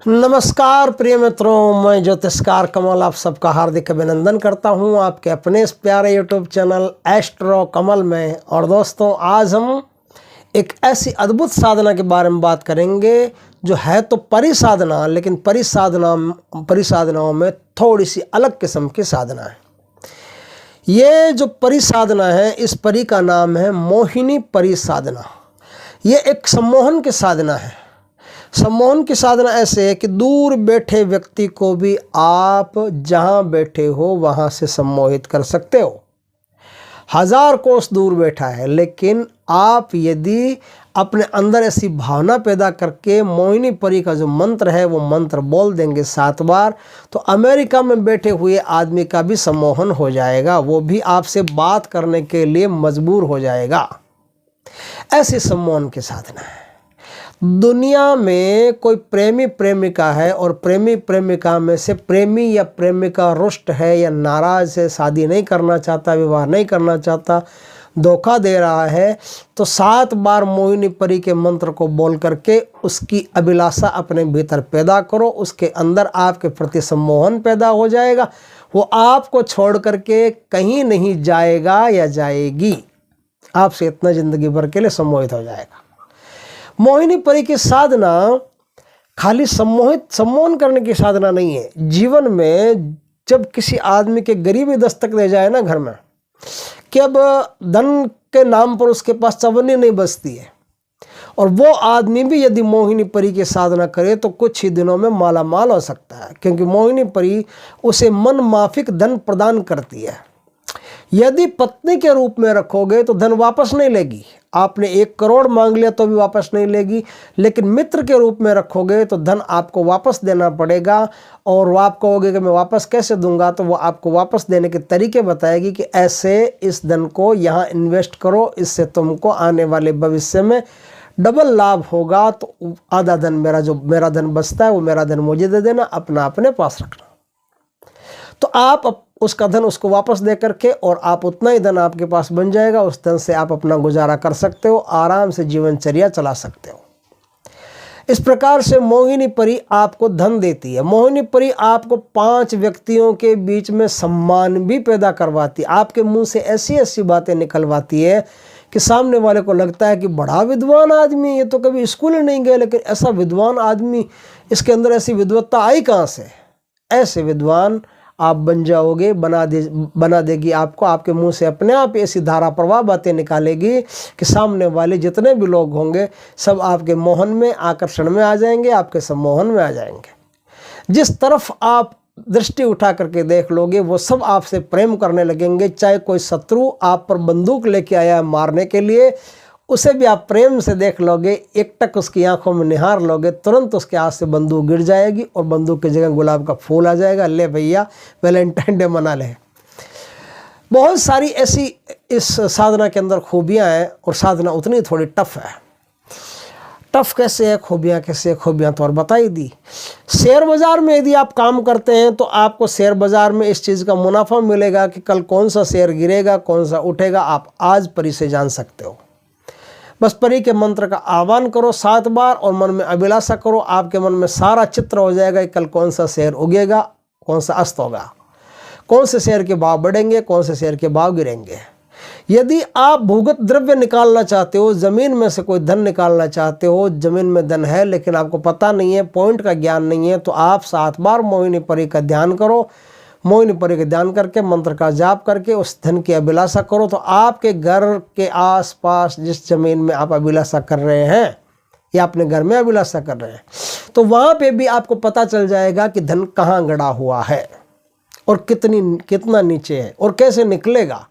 नमस्कार प्रिय मित्रों, मैं ज्योतिषकार कमल आप सबका हार्दिक अभिनंदन करता हूं आपके अपने इस प्यारे यूट्यूब चैनल एस्ट्रो कमल में। और दोस्तों, आज हम एक ऐसी अद्भुत साधना के बारे में बात करेंगे जो है तो परिसाधना, लेकिन परिसाधनाओं में थोड़ी सी अलग किस्म की साधना है। ये जो परिसाधना है, इस परि का नाम है मोहिनी परिसाधना। ये एक सम्मोहन की साधना है। सम्मोहन की साधना ऐसे है कि दूर बैठे व्यक्ति को भी आप जहाँ बैठे हो वहाँ से सम्मोहित कर सकते हो। 1000 कोस दूर बैठा है, लेकिन आप यदि अपने अंदर ऐसी भावना पैदा करके मोहिनी परी का जो मंत्र है वो मंत्र बोल देंगे 7 बार, तो अमेरिका में बैठे हुए आदमी का भी सम्मोहन हो जाएगा। वो भी आपसे बात करने के लिए मजबूर हो जाएगा। ऐसी सम्मोहन की साधना है। दुनिया में कोई प्रेमी प्रेमिका है और प्रेमी प्रेमिका में से प्रेमी या प्रेमिका रुष्ट है या नाराज है, शादी नहीं करना चाहता, विवाह नहीं करना चाहता, धोखा दे रहा है, तो 7 बार मोहिनी परी के मंत्र को बोल करके उसकी अभिलाषा अपने भीतर पैदा करो। उसके अंदर आपके प्रति सम्मोहन पैदा हो जाएगा। वो आपको छोड़ करके कहीं नहीं जाएगा या जाएगी। आपसे इतना जिंदगी भर के लिए सम्मोहित हो जाएगा। मोहिनी परी की साधना खाली सम्मोहन करने की साधना नहीं है। जीवन में जब किसी आदमी के गरीबी दस्तक दे जाए ना घर में, कि अब धन के नाम पर उसके पास चवन्नी नहीं बचती है, और वो आदमी भी यदि मोहिनी परी की साधना करे तो कुछ ही दिनों में माला माल हो सकता है, क्योंकि मोहिनी परी उसे मन माफिक धन प्रदान करती है। यदि पत्नी के रूप में रखोगे तो धन वापस नहीं लेगी। आपने 1 करोड़ मांग लिया तो भी वापस नहीं लेगी, लेकिन मित्र के रूप में रखोगे तो धन आपको वापस देना पड़ेगा। और वो आप कहोगे कि मैं वापस कैसे दूंगा, तो वो आपको वापस देने के तरीके बताएगी कि ऐसे इस धन को यहाँ इन्वेस्ट करो, इससे तुमको आने वाले भविष्य में डबल लाभ होगा। तो आधा धन मेरा धन बचता है वो मेरा धन मुझे दे देना, अपना अपने पास रखना। तो आप उसका धन उसको वापस दे करके, और आप उतना ही धन आपके पास बन जाएगा। उस धन से आप अपना गुजारा कर सकते हो, आराम से जीवनचर्या चला सकते हो। इस प्रकार से मोहिनी परी आपको धन देती है। मोहिनी परी आपको 5 व्यक्तियों के बीच में सम्मान भी पैदा करवाती है। आपके मुंह से ऐसी ऐसी बातें निकलवाती है कि सामने वाले को लगता है कि बड़ा विद्वान आदमी, ये तो कभी स्कूल ही नहीं गए, लेकिन ऐसा विद्वान आदमी, इसके अंदर ऐसी विद्वत्ता आई कहाँ से। ऐसे विद्वान आप बन जाओगे, बना देगी आपको। आपके मुंह से अपने आप ऐसी धारा प्रवाह बातें निकालेगी कि सामने वाले जितने भी लोग होंगे सब आपके मोहन में, आकर्षण में आ जाएंगे, आपके सम्मोहन में आ जाएंगे। जिस तरफ आप दृष्टि उठा करके देख लोगे वो सब आपसे प्रेम करने लगेंगे। चाहे कोई शत्रु आप पर बंदूक लेके आया है मारने के लिए, उसे भी आप प्रेम से देख लोगे, एकटक उसकी आंखों में निहार लोगे, तुरंत उसके हाथ से बंदूक गिर जाएगी और बंदूक की जगह गुलाब का फूल आ जाएगा। ले भैया, वैलेंटाइन डे मना ले। बहुत सारी ऐसी इस साधना के अंदर खूबियां हैं, और साधना उतनी थोड़ी टफ है। टफ कैसे है, खूबियाँ कैसे है, खूबियाँ तो और बताई दी। शेयर बाजार में यदि आप काम करते हैं तो आपको शेयर बाजार में इस चीज़ का मुनाफा मिलेगा कि कल कौन सा शेयर गिरेगा, कौन सा उठेगा, आप आज परी से जान सकते हो। बस परी के मंत्र का आह्वान करो 7 बार और मन में अभिलाषा करो। आपके मन में सारा चित्र हो जाएगा कि कल कौन सा शेयर उगेगा, कौन सा अस्त होगा, कौन से शेयर के भाव बढ़ेंगे, कौन से शेयर के भाव गिरेंगे। यदि आप भूगत द्रव्य निकालना चाहते हो, ज़मीन में से कोई धन निकालना चाहते हो, ज़मीन में धन है लेकिन आपको पता नहीं है, पॉइंट का ज्ञान नहीं है, तो आप 7 बार मोहिनी परी का ध्यान करो। मोहिनी परी का ध्यान करके मंत्र का जाप करके उस धन की अभिलाषा करो, तो आपके घर के आसपास जिस जमीन में आप अभिलाषा कर रहे हैं या अपने घर में अभिलाषा कर रहे हैं, तो वहाँ पे भी आपको पता चल जाएगा कि धन कहाँ गड़ा हुआ है और कितना नीचे है और कैसे निकलेगा,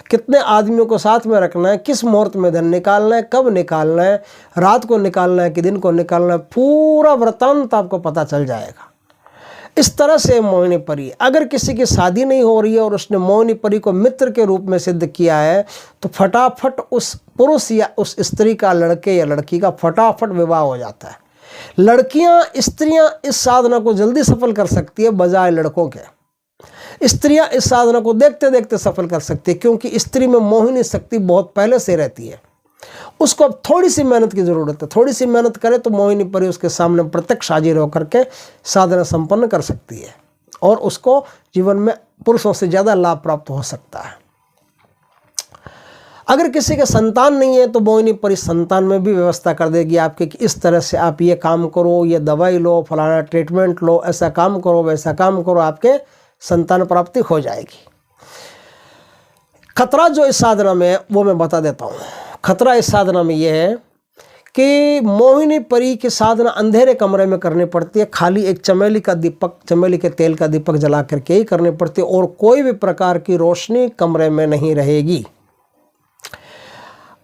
कितने आदमियों को साथ में रखना है, किस मुहूर्त में धन निकालना है, कब निकालना है, रात को निकालना है कि दिन को निकालना है, पूरा वृत्तांत आपको पता चल जाएगा। इस तरह से मोहिनी परी, अगर किसी की शादी नहीं हो रही है और उसने मोहिनी परी को मित्र के रूप में सिद्ध किया है, तो फटाफट उस पुरुष या उस स्त्री का, लड़के या लड़की का फटाफट विवाह हो जाता है। स्त्रियां इस साधना को जल्दी सफल कर सकती है बजाय लड़कों के। स्त्रियां इस साधना को देखते देखते सफल कर सकती है, क्योंकि स्त्री में मोहिनी शक्ति बहुत पहले से रहती है उसको अब थोड़ी सी मेहनत की ज़रूरत है। थोड़ी सी मेहनत करे तो मोहिनी परी उसके सामने प्रत्यक्ष हाजिर होकर के साधना संपन्न कर सकती है और उसको जीवन में पुरुषों से ज़्यादा लाभ प्राप्त हो सकता है। अगर किसी के संतान नहीं है तो मोहिनी परी संतान में भी व्यवस्था कर देगी आपके कि इस तरह से आप ये काम करो, ये दवाई लो, फलाना ट्रीटमेंट लो, ऐसा काम करो, वैसा काम करो, आपके संतान प्राप्ति हो जाएगी। खतरा जो इस साधना में है वो मैं बता देता हूँ। खतरा इस साधना में ये है कि मोहिनी परी की साधना अंधेरे कमरे में करनी पड़ती है। खाली एक चमेली का दीपक, चमेली के तेल का दीपक जला करके ही करनी पड़ती है और कोई भी प्रकार की रोशनी कमरे में नहीं रहेगी।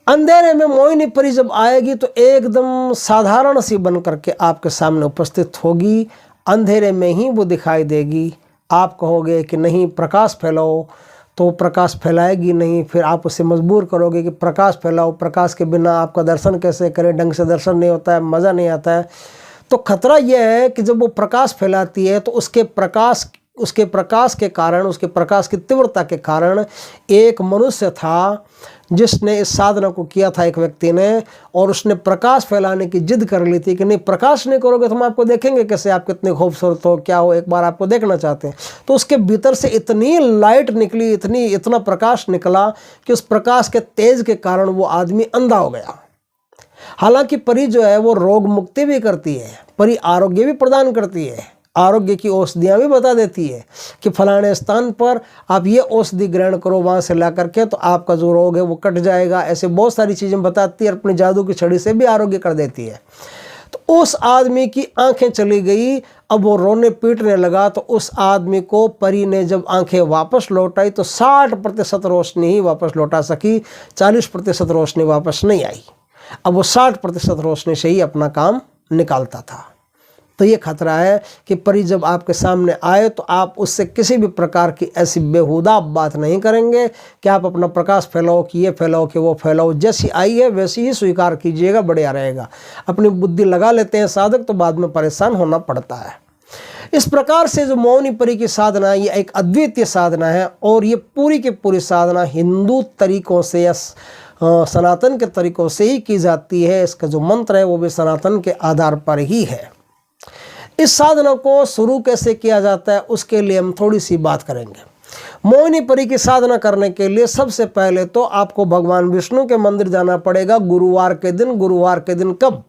अंधेरे में मोहिनी परी जब आएगी तो एकदम साधारण सी बन करके आपके सामने उपस्थित होगी। अंधेरे में ही वो दिखाई देगी। आप कहोगे कि नहीं प्रकाश फैलाओ, तो प्रकाश फैलाएगी नहीं। फिर आप उसे मजबूर करोगे कि प्रकाश फैलाओ, प्रकाश के बिना आपका दर्शन कैसे करें, ढंग से दर्शन नहीं होता है, मज़ा नहीं आता है। तो खतरा यह है कि जब वो प्रकाश फैलाती है तो उसके प्रकाश के कारण, उसके प्रकाश की तीव्रता के कारण एक मनुष्य था जिसने इस साधना को किया था, एक व्यक्ति ने, और उसने प्रकाश फैलाने की जिद कर ली थी कि नहीं प्रकाश नहीं करोगे तो हम आपको देखेंगे कैसे, आप कितने खूबसूरत हो, क्या हो, एक बार आपको देखना चाहते हैं। तो उसके भीतर से इतनी लाइट निकली, इतना प्रकाश निकला कि उस प्रकाश के तेज के कारण वो आदमी अंधा हो गया। हालांकि परी जो है वो रोग मुक्ति भी करती है, परी आरोग्य भी प्रदान करती है, आरोग्य की औषधियाँ भी बता देती है कि फलाने स्थान पर आप ये औषधि ग्रहण करो, वहाँ से ला करके तो आपका जो रोग है वो कट जाएगा। ऐसे बहुत सारी चीज़ें बताती है, अपनी जादू की छड़ी से भी आरोग्य कर देती है। तो उस आदमी की आंखें चली गई, अब वो रोने पीटने लगा। तो उस आदमी को परी ने जब आंखें वापस लौटाई तो 60% रोशनी ही वापस लौटा सकी, 40% रोशनी वापस नहीं आई। अब वो 60% रोशनी से ही अपना काम निकालता था। तो ये खतरा है कि परी जब आपके सामने आए तो आप उससे किसी भी प्रकार की ऐसी बेहुदा बात नहीं करेंगे कि आप अपना प्रकाश फैलाओ, कि ये फैलाओ, कि वो फैलाओ। जैसी आई है वैसी ही स्वीकार कीजिएगा, बढ़िया रहेगा। अपनी बुद्धि लगा लेते हैं साधक तो बाद में परेशान होना पड़ता है। इस प्रकार से जो मोहिनी परी की साधना है ये एक अद्वितीय साधना है और ये पूरी की पूरी साधना हिंदू तरीकों से या सनातन के तरीकों से ही की जाती है। इसका जो मंत्र है वो भी सनातन के आधार पर ही है। इस साधना को शुरू कैसे किया जाता है उसके लिए हम थोड़ी सी बात करेंगे। मोहिनी परी की साधना करने के लिए सबसे पहले तो आपको भगवान विष्णु के मंदिर जाना पड़ेगा गुरुवार के दिन। गुरुवार के दिन कब?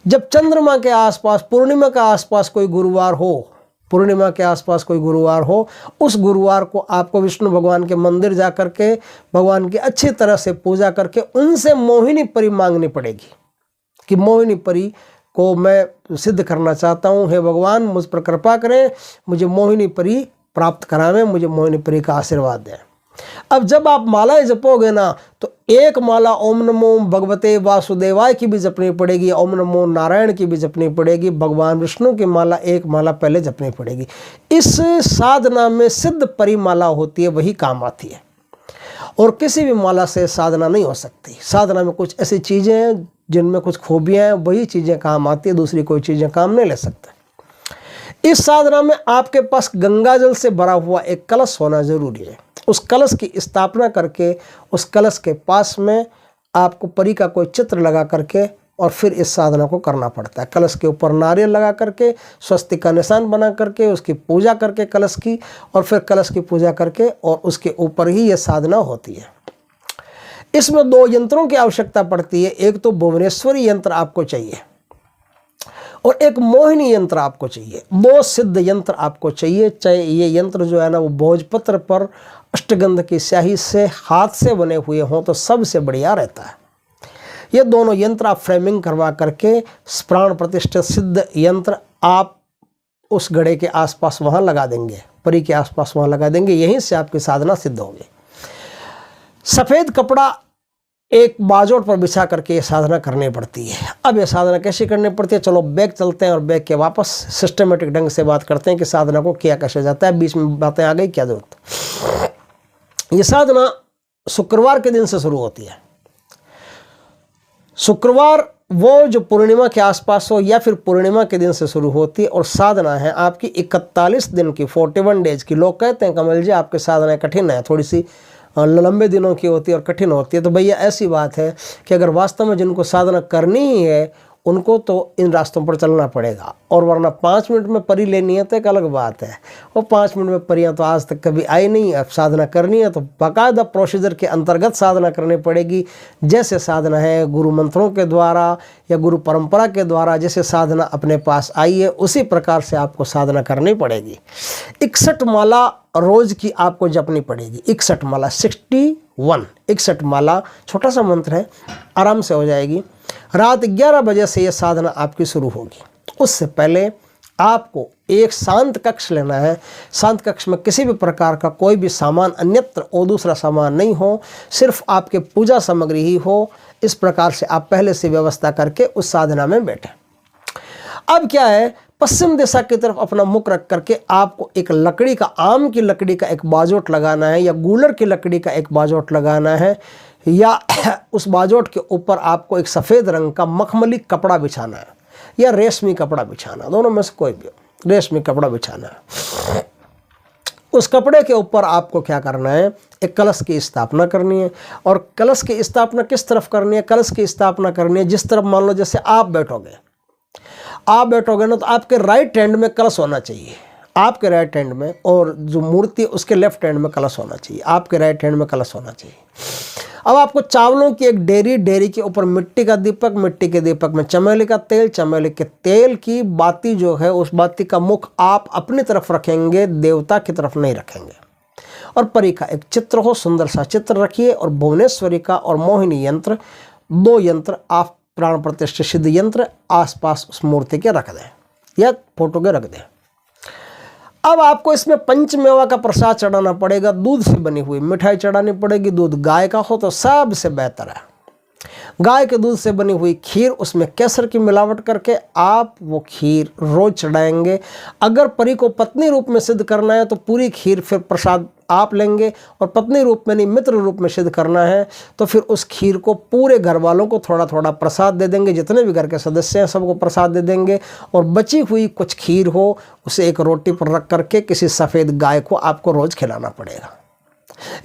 जब चंद्रमा के आसपास, पूर्णिमा के आसपास कोई गुरुवार हो, पूर्णिमा के आसपास कोई गुरुवार हो, उस गुरुवार को आपको विष्णु भगवान के मंदिर जा करके भगवान की अच्छी तरह से पूजा करके उनसे मोहिनी परी मांगनी पड़ेगी कि मोहिनी परी को मैं सिद्ध करना चाहता हूँ, हे भगवान मुझ पर कृपा करें, मुझे मोहिनी परी प्राप्त करावें, मुझे मोहिनी परी का आशीर्वाद दें। अब जब आप मालाएं जपोगे ना तो एक माला ओम नमो भगवते वासुदेवाय की भी जपनी पड़ेगी, ओम नमो नारायण की भी जपनी पड़ेगी, भगवान विष्णु की माला एक माला पहले जपनी पड़ेगी। इस साधना में सिद्ध परी माला होती है, वही काम आती है और किसी भी माला से साधना नहीं हो सकती। साधना में कुछ ऐसी चीज़ें हैं जिनमें कुछ खूबियाँ हैं, वही चीज़ें काम आती है, दूसरी कोई चीज़ें काम नहीं ले सकते। इस साधना में आपके पास गंगा जल से भरा हुआ एक कलश होना जरूरी है। उस कलश की स्थापना करके उस कलश के पास में आपको परी का कोई चित्र लगा करके और फिर इस साधना को करना पड़ता है। कलश के ऊपर नारियल लगा करके, स्वस्तिक का निशान बना करके उसकी पूजा करके कलश की, और फिर कलश की पूजा करके और उसके ऊपर ही यह साधना होती है। इसमें 2 यंत्रों की आवश्यकता पड़ती है। एक तो भुवनेश्वरी यंत्र आपको चाहिए और एक मोहिनी यंत्र आपको चाहिए। 2 सिद्ध यंत्र आपको चाहिए। चाहे ये यंत्र जो है ना वो भोजपत्र पर अष्टगंध की स्याही से हाथ से बने हुए हों तो सबसे बढ़िया रहता है। ये दोनों यंत्र आप फ्रेमिंग करवा करके प्राण प्रतिष्ठित सिद्ध यंत्र आप उस घड़े के आसपास वहाँ लगा देंगे, परी के आसपास वहाँ लगा देंगे। यहीं से आपकी साधना सिद्ध होगी। सफ़ेद कपड़ा एक बाजोट पर बिछा करके ये साधना करनी पड़ती है। अब ये साधना कैसे करनी पड़ती है, चलो बैग चलते हैं और बैग के वापस सिस्टमेटिक ढंग से बात करते हैं कि साधना को किया कैसे जाता है। बीच में बातें आ गई, क्या जरूरत। ये साधना शुक्रवार के दिन से शुरू होती है। शुक्रवार वो जो पूर्णिमा के आसपास हो या फिर पूर्णिमा के दिन से शुरू होती है और साधना है आपकी 41 दिन की, 41 डेज की। लोग कहते हैं कमल जी आपकी साधना कठिन है, थोड़ी सी लंबे दिनों की होती है और कठिन होती है। तो भैया ऐसी बात है कि अगर वास्तव में जिनको साधना करनी ही है उनको तो इन रास्तों पर चलना पड़ेगा, और वरना 5 मिनट में परी लेनी है तो एक अलग बात है। वो 5 मिनट में परियां तो आज तक कभी आई नहीं। अब साधना करनी है तो बाकायदा प्रोसीजर के अंतर्गत साधना करनी पड़ेगी। जैसे साधना है गुरु मंत्रों के द्वारा या गुरु परंपरा के द्वारा जैसे साधना अपने पास आई है उसी प्रकार से आपको साधना करनी पड़ेगी। 61 माला रोज की आपको जपनी पड़ेगी। 61 माला 61 माला, छोटा सा मंत्र है, आराम से हो जाएगी। रात 11 बजे से यह साधना आपकी शुरू होगी। उससे पहले आपको एक शांत कक्ष लेना है। शांत कक्ष में किसी भी प्रकार का कोई भी सामान अन्यत्र और दूसरा सामान नहीं हो, सिर्फ आपके पूजा सामग्री ही हो। इस प्रकार से आप पहले से व्यवस्था करके उस साधना में बैठे। अब क्या है, पश्चिम दिशा की तरफ अपना मुख रख करके आपको एक लकड़ी का, आम की लकड़ी का एक बाजोट लगाना है या गूलर की लकड़ी का एक बाजोट लगाना है, या उस बाजोट के ऊपर आपको एक सफ़ेद रंग का मखमली कपड़ा बिछाना है या रेशमी कपड़ा बिछाना, दोनों में से कोई भी, रेशमी कपड़ा बिछाना है। उस कपड़े के ऊपर आपको क्या करना है, एक कलश की स्थापना करनी है। और कलश की स्थापना किस तरफ करनी है, कलश की स्थापना करनी है जिस तरफ, मान लो जैसे आप बैठोगे ना, तो आपके राइट हैंड में कलश होना चाहिए, आपके राइट हैंड में, और जो मूर्ति उसके लेफ्ट हैंड में कलश होना चाहिए, आपके राइट हैंड में कलश होना चाहिए। अब आपको चावलों की एक डेरी के ऊपर मिट्टी का दीपक, मिट्टी के दीपक में चमेली का तेल, चमेली के तेल की बाती जो है, उस बाती का मुख आप अपनी तरफ रखेंगे, देवता की तरफ नहीं रखेंगे। और परी का एक चित्र हो, सुंदर सा चित्र रखिए। और भुवनेश्वरी का और मोहिनी यंत्र, 2 यंत्र आप प्राण प्रतिष्ठित सिद्ध यंत्र आसपास उस मूर्ति के रख दें या फोटो के रख दें। अब आपको इसमें पंचमेवा का प्रसाद चढ़ाना पड़ेगा। दूध से बनी हुई मिठाई चढ़ानी पड़ेगी। दूध गाय का हो तो सबसे बेहतर है। गाय के दूध से बनी हुई खीर, उसमें केसर की मिलावट करके आप वो खीर रोज चढ़ाएंगे। अगर परी को पत्नी रूप में सिद्ध करना है तो पूरी खीर फिर प्रसाद आप लेंगे, और पत्नी रूप में नहीं मित्र रूप में सिद्ध करना है तो फिर उस खीर को पूरे घर वालों को थोड़ा थोड़ा प्रसाद दे देंगे। जितने भी घर के सदस्य हैं सबको प्रसाद दे देंगे। और बची हुई कुछ खीर हो उसे एक रोटी पर रख करके किसी सफ़ेद गाय को आपको रोज़ खिलाना पड़ेगा।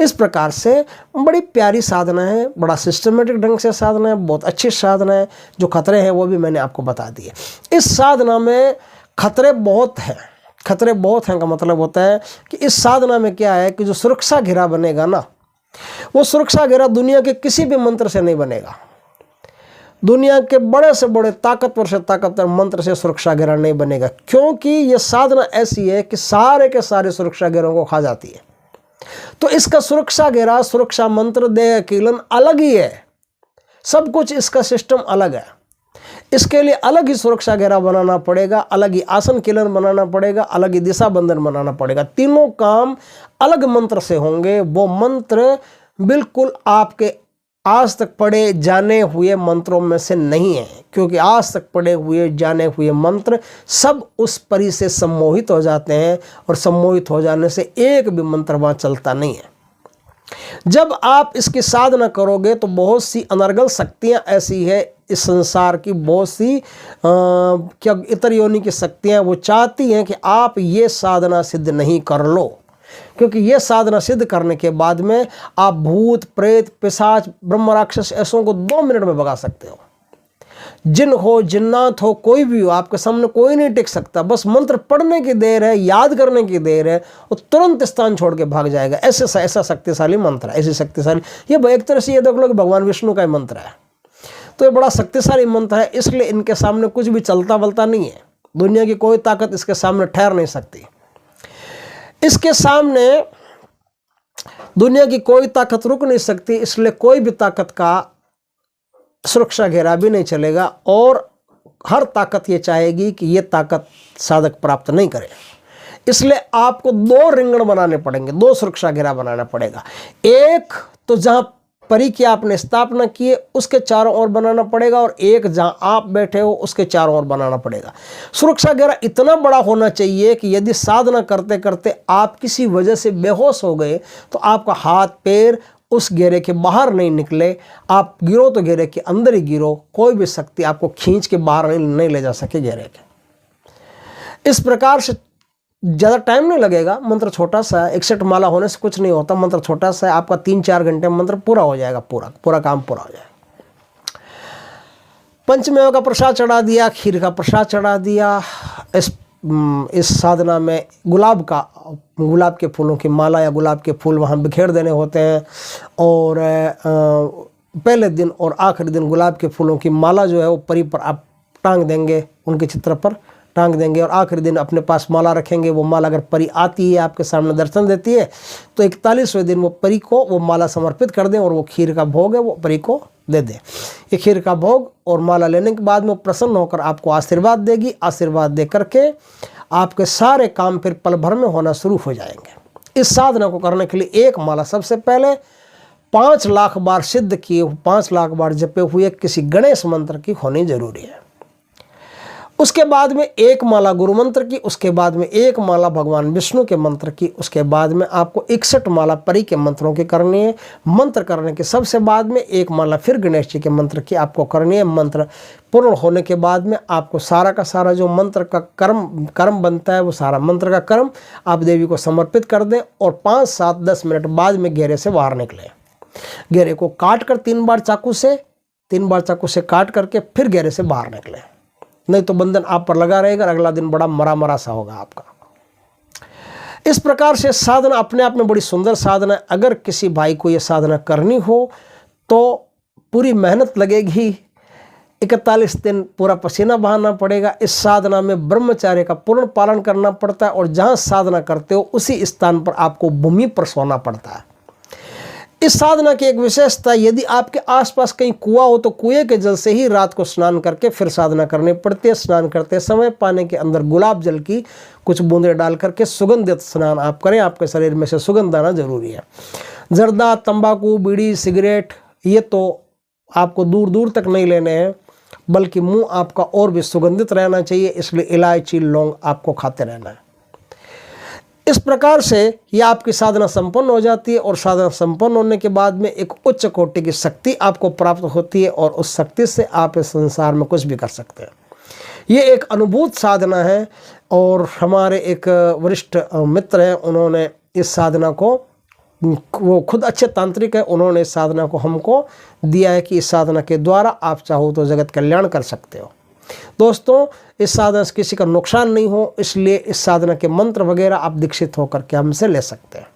इस प्रकार से बड़ी प्यारी साधना है, बड़ा सिस्टमेटिक ढंग से साधना है, बहुत अच्छी साधना है। जो खतरे हैं वो भी मैंने आपको बता दिए। इस साधना में खतरे बहुत हैं। खतरे बहुत हैं का मतलब होता है कि इस साधना में क्या है कि जो सुरक्षा घेरा बनेगा ना, वो सुरक्षा घेरा दुनिया के किसी भी मंत्र से नहीं बनेगा। दुनिया के बड़े से बड़े ताकतवर से ताकतवर मंत्र से सुरक्षा घेरा नहीं बनेगा, क्योंकि ये साधना ऐसी है कि सारे के सारे सुरक्षा घेरों को खा जाती है। तो इसका सुरक्षा घेरा, सुरक्षा मंत्र, देह कीलन अलग ही है। सब कुछ इसका सिस्टम अलग है। इसके लिए अलग ही सुरक्षा घेरा बनाना पड़ेगा, अलग ही आसन कीलन बनाना पड़ेगा, अलग ही दिशा बंधन बनाना पड़ेगा। तीनों काम अलग मंत्र से होंगे। वो मंत्र बिल्कुल आपके आज तक पढ़े जाने हुए मंत्रों में से नहीं है, क्योंकि आज तक पढ़े हुए जाने हुए मंत्र सब उस परी से सम्मोहित हो जाते हैं, और सम्मोहित हो जाने से एक भी मंत्र वहाँ चलता नहीं है। जब आप इसकी साधना करोगे तो बहुत सी अनर्गल शक्तियाँ ऐसी है इस संसार की, बहुत सी क्या इतर योनि की शक्तियाँ, वो चाहती हैं कि आप ये साधना सिद्ध नहीं कर लो, क्योंकि ये साधना सिद्ध करने के बाद में आप भूत प्रेत पिशाच ब्रह्म राक्षस ऐसों को 2 मिनट में भगा सकते हो। जिन हो जिन्नात हो कोई भी हो, आपके सामने कोई नहीं टिक सकता। बस मंत्र पढ़ने की देर है, याद करने की देर है, वो तुरंत स्थान छोड़ के भाग जाएगा। ऐसा शक्तिशाली मंत्र है, ऐसी शक्तिशाली। ये एक तरह से ये देख लो कि भगवान विष्णु का ही मंत्र है। तो ये बड़ा शक्तिशाली मंत्र है, इसलिए इनके सामने कुछ भी चलता वलता नहीं है। दुनिया की कोई ताकत इसके सामने ठहर नहीं सकती। इसके सामने दुनिया की कोई ताकत रुक नहीं सकती, इसलिए कोई भी ताकत का सुरक्षा घेरा भी नहीं चलेगा। और हर ताकत ये चाहेगी कि ये ताकत साधक प्राप्त नहीं करे, इसलिए आपको 2 रिंगण बनाने पड़ेंगे, 2 सुरक्षा घेरा बनाना पड़ेगा। एक तो जहां परी की आपने स्थापना की है उसके चारों ओर बनाना पड़ेगा, और एक जहां आप बैठे हो उसके चारों ओर बनाना पड़ेगा। सुरक्षा घेरा इतना बड़ा होना चाहिए कि यदि साधना करते करते आप किसी वजह से बेहोश हो गए तो आपका हाथ पैर उस घेरे के बाहर नहीं निकले। आप गिरो तो घेरे के अंदर ही गिरो, कोई भी शक्ति आपको खींच के बाहर नहीं ले जा सके घेरे के। इस प्रकार से ज़्यादा टाइम नहीं लगेगा, मंत्र छोटा सा है, 61 माला होने से कुछ नहीं होता, मंत्र छोटा सा है, आपका 3-4 घंटे में मंत्र पूरा हो जाएगा, पूरा काम पूरा हो जाएगा। पंचमेव का प्रसाद चढ़ा दिया, खीर का प्रसाद चढ़ा दिया। इस साधना में गुलाब के फूलों की माला या गुलाब के फूल वहाँ बिखेर देने होते हैं, और पहले दिन और आखिरी दिन गुलाब के फूलों की माला जो है वो परी पर आप टांग देंगे, उनके चित्र पर टांग देंगे, और आखिरी दिन अपने पास माला रखेंगे। वो माला अगर परी आती है, आपके सामने दर्शन देती है, तो 41वें दिन वो परी को वो माला समर्पित कर दें, और वो खीर का भोग है वो परी को दे दें। ये खीर का भोग और माला लेने के बाद में प्रसन्न होकर आपको आशीर्वाद देगी। आशीर्वाद दे करके आपके सारे काम फिर पल भर में होना शुरू हो जाएंगे। इस साधना को करने के लिए एक माला सबसे पहले 5 लाख बार सिद्ध किए, 5 लाख बार जपे हुए किसी गणेश मंत्र की होनी जरूरी है। उसके बाद में एक माला गुरु मंत्र की, उसके बाद में एक माला भगवान विष्णु के मंत्र की, उसके बाद में आपको 61 माला परी के मंत्रों की करनी है। मंत्र करने के सबसे बाद में एक माला फिर गणेश जी के मंत्र की आपको करनी है। मंत्र पूर्ण होने के बाद में आपको सारा का सारा जो मंत्र का कर्म बनता है, वो सारा मंत्र का कर्म आप देवी को समर्पित कर दें, और 5, 7, 10 मिनट बाद में घेरे से बाहर निकले। घेरे को काट कर 3 बार चाकू से काट करके फिर घेरे से बाहर निकले, नहीं तो बंधन आप पर लगा रहेगा, अगला दिन बड़ा मरा सा होगा आपका। इस प्रकार से साधना अपने आप में बड़ी सुंदर साधना है। अगर किसी भाई को ये साधना करनी हो तो पूरी मेहनत लगेगी, 41 दिन पूरा पसीना बहाना पड़ेगा। इस साधना में ब्रह्मचर्य का पूर्ण पालन करना पड़ता है, और जहाँ साधना करते हो उसी स्थान पर आपको भूमि पर सोना पड़ता है। इस साधना की एक विशेषता, यदि आपके आसपास कहीं कुआं हो तो कुएं के जल से ही रात को स्नान करके फिर साधना करनी पड़ती है। स्नान करते समय पानी के अंदर गुलाब जल की कुछ बूंदें डाल करके सुगंधित स्नान आप करें, आपके शरीर में से सुगंध आना जरूरी है। जर्दा, तंबाकू, बीड़ी, सिगरेट ये तो आपको दूर दूर तक नहीं लेने हैं, बल्कि मुंह आपका और भी सुगंधित रहना चाहिए, इसलिए इलायची, लौंग आपको खाते रहना है। इस प्रकार से यह आपकी साधना संपन्न हो जाती है, और साधना संपन्न होने के बाद में एक उच्च कोटि की शक्ति आपको प्राप्त होती है, और उस शक्ति से आप इस संसार में कुछ भी कर सकते हैं। ये एक अनुभूत साधना है, और हमारे एक वरिष्ठ मित्र हैं, उन्होंने इस साधना को, वो खुद अच्छे तांत्रिक है, उन्होंने इस साधना को हमको दिया है कि इस साधना के द्वारा आप चाहो तो जगत कल्याण कर सकते हो। दोस्तों, इस साधना से किसी का नुकसान नहीं हो, इसलिए इस साधना के मंत्र वगैरह आप दीक्षित होकर के हमसे ले सकते हैं।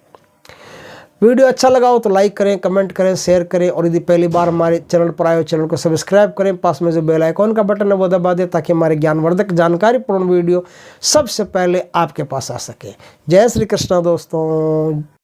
वीडियो अच्छा लगा हो तो लाइक करें, कमेंट करें, शेयर करें, और यदि पहली बार हमारे चैनल पर आए हो चैनल को सब्सक्राइब करें। पास में जो बेल आइकॉन का बटन है वो दबा दें, ताकि हमारे ज्ञानवर्धक जानकारीपूर्ण वीडियो सबसे पहले आपके पास आ सके। जय श्री कृष्णा दोस्तों।